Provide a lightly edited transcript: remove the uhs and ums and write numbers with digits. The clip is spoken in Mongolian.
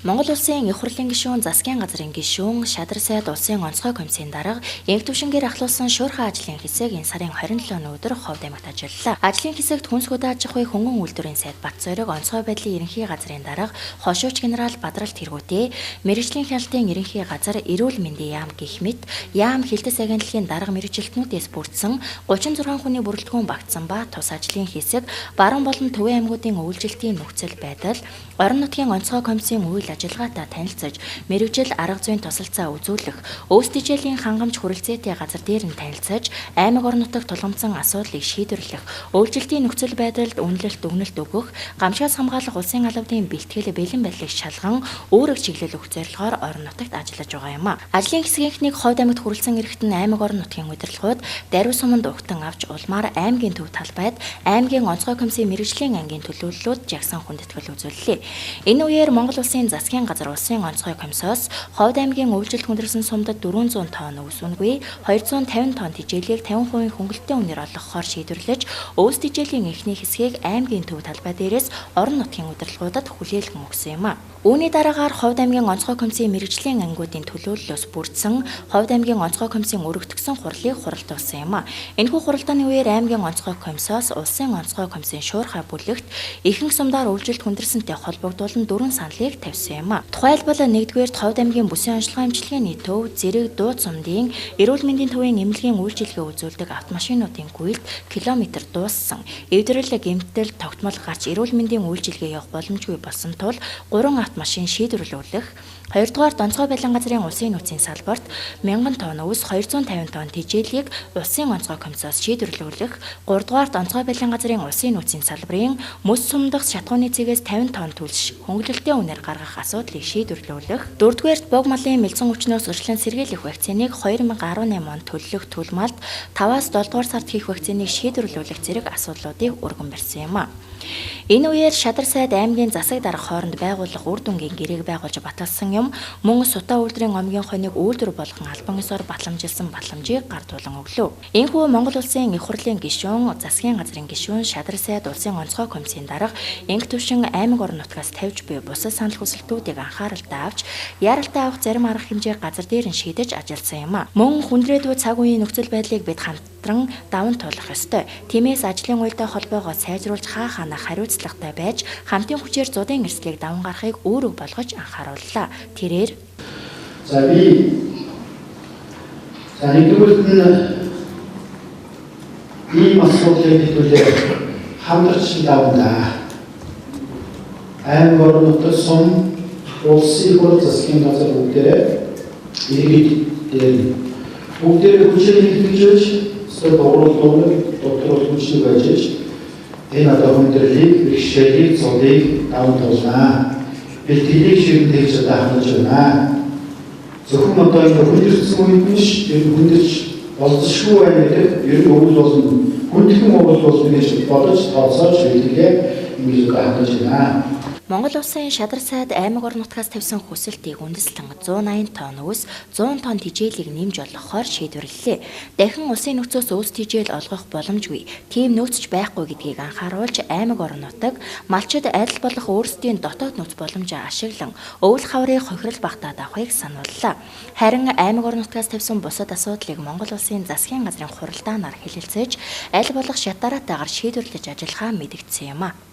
Монгол улсын их хурлын гишүүн засгийн газрын гишүүн Шадар сайд улсын онцгой комиссийн дарга Энх төвшингээр ахлуулсан шуурхай ажлын хэсэг энэ сарын 27-ны өдөр Ховд аймагт ажиллалаа. Ажлын хэсэгт хүнс хөдөө аж ахуй хөнгөн үйлдвэрийн сайд Батцорыг онцгой байдлын ерөнхий газрын дарга хошууч генерал Бадрал Тэргүүтэй мэргэжлийн хяналтын ерөнхий газар эрүүл мэндийн яам гэх мэт яам хилтэс агентлагийн дарга мэргэжилтнүүдээс бүрдсэн 36 хүний бүрэлдэхүүн багтсан ба тус ажлын хэсэг баруун болон төвийн аймагуудын үйлчлэлтийн нөхцөл байдал орон нутгийн онцгой комиссийн үйл ажиллагаатай танилцаж, мэргэжил арга зүйн тусалцаа үзүүлэх, өөсдөжлийн хангамж хүрэлцээтэй газар дээр нь танилцаж, аймаг орон нутагт тулгамдсан асуудлыг шийдвэрлэх, үйлчлэлтийн нөхцөл байдалд үнэлэлт өгнөлт өгөх, гамшигаас хамгаалах улсын албадын бэлтгэл бэлэн байдлыг шалган, өөрөг чиглэл өгөх зорилгоор орон нутагт ажиллаж байгаа юм а. Ажлын хэсгийнхнийг Ховд аймагт хүрэлцэн ирэхэд нь аймаг орон нутгийн удирдлагууд Даруй суманд угтан авч улмаар аймгийн төв талбайд аймгийн онцгой комиссийн мэргэжлийн ангийн төлөөллүүд жагсан хүндэтгэл үзүүллээ. Энэ үеэр Монгол улсын засгийн газар улсын онцгой комиссоос Ховд аймгийн өвлжилт хүндрэлсэн сумдад 400 тонн ус үнгүй 250 тонн тэжээлийг 50% хөнгөлөлтийн үнээр олгохоор шийдвэрлэж, өөс тэжээлийн эхний хэсгийг аймгийн төв талбай дээрээс орон нутгийн удирдлагуудад хүлээлгэн өгсөн юм а. Үүний дараагаар Ховд аймгийн онцгой комиссийн мэргэжлийн ангиудын төлөөллөөс бүрдсэн Ховд аймгийн онцгой комиссийн өргөтгсөн хурлыг хуралдуулсан юм а. Энэхүү хуралдааны үеэр аймгийн онцгой комиссоос улсын онцгой комиссийн шуурхай бүлэгт ихэнх сумдаар өвлжилт хүндрэлсэнтэй холбогдуулан 4 саналыг тавьсан юм а. Тухайлбал 1-р Ховд аймгийн бүсийн онцлогоо эмчилгээний төв Зэрэг дууд сумдын эрүүл мэндийн төвийн эмнэлгийн үйлчилгээ үзүүлдэг автомашинуудын гүйлт километр дууссан. Эвдрэл гэмтэл тогтмол гарч эрүүл мэндийн үйлчилгээ явах боломжгүй болсон тул 3 автомашин шийдвэрлүүлэх, 2-р онцгой байлан газрын улсын нөөцийн салбарт 1000 тонн ус 250 тонн тэжээлийг улсын онцгой комиссоос шийдвэрлүүлэх, 3-р онцгой байлан газрын улсын нөөцийн салбарын мөс сумдах шатхууны цэгээс 50 тонн төлш хөнгөлөлтийн үнээр гаргах асуудлыг шийдвэрлүүлэх, 4-р бог малын мэлсэн өвчнөөс урьдчилан сэргийлэх вакциныг 2018 онд төлөх төлмалд 5-аас 7-р сард хийх вакциныг шийдвэрлүүлэх зэрэг асуудлуудыг өргөн барьсан юм а. Энэ үеэр Шадар сайд аймгийн засаг дарга хооронд байгуулах үр дүнгийн гэрээг байгуулж баталсан юм мөн Сутаа үйлдвэрийн омгийн хоног үйлдвэр болгон албан ёсоор батламжилсан батламжийг гардуулан өглөө. Энэхүү Монгол улсын их хурлын гишүүн, засгийн газрын гишүүн, Шадар сайд улсын онцгой комиссийн дарга Энх төвшин аймаг орон нутгаас тавьж буй бусад санал хүсэлтүүдийг анхааралтай авч яаралтай авах зарим арга хэмжээг газар дээр нь шийдэж ажилласан юм а. Мөн хүндрээдгүй цаг үеийн нөхцөл байдлыг бид хамтран даван туулах ёстой. Тиймээс ажлын уялдаа холбоогоо сайжруулж хаа ханаа хариуцлагатай байж хамтын хүчээр зуудын эрсдлийг даван гарахыг өөрөг болгож анхаарууллаа. Тэрээр нэгдүгürt нь ийм асуудлыг хэвлэх хамтарч давна. Аймаг орон нутгийн сум улсын хурал засгийн газар бүгдээрээ иргэд дээр бүгдээрээ хүчээр нэгтгэж дууралуулдаг доторх хүчнийг ажиллаж энэ одоо хүндрэлийг бэрхшээлийг зодыг даван туулнаа. Бэлтгэлийг шийдэх чадаа хангаж байна. Зөвхөн одоо энэ хүндэрсэн үед биш, энэ хүндэрч болзошгүй байна гэдэг ер нь өвөл болно. Хүндхэн өвөл болно гэж бодож тооцоож бэлтгэлээ ингэж хангаж байна. Монгол улсын Шадар сайд аймаг орон нутгаас тавьсан хүсэлтийг үндэслэн 180 тонн ус, 100 тонн тэжээлийг нэмж олгохоор шийдвэрлэлээ. Дахин улсын нөхцөөс ус тэжээл олгох боломжгүй. Тийм нөөцч байхгүй гэдгийг анхааруулж аймаг орон нутаг малчид адил болох өөрсдийн дотоод нөөц боломжоо ашиглан өвөл хаврыг хохирол багтаад авахыг санууллаа. Харин аймаг орон нутгаас тавьсан бусад асуудлыг Монгол улсын засгийн газрын хуралдаанаар хэлэлцэж аль болох шат дараатайгаар шийдвэрлэж ажиллахаа мэдэгдсэн юм а.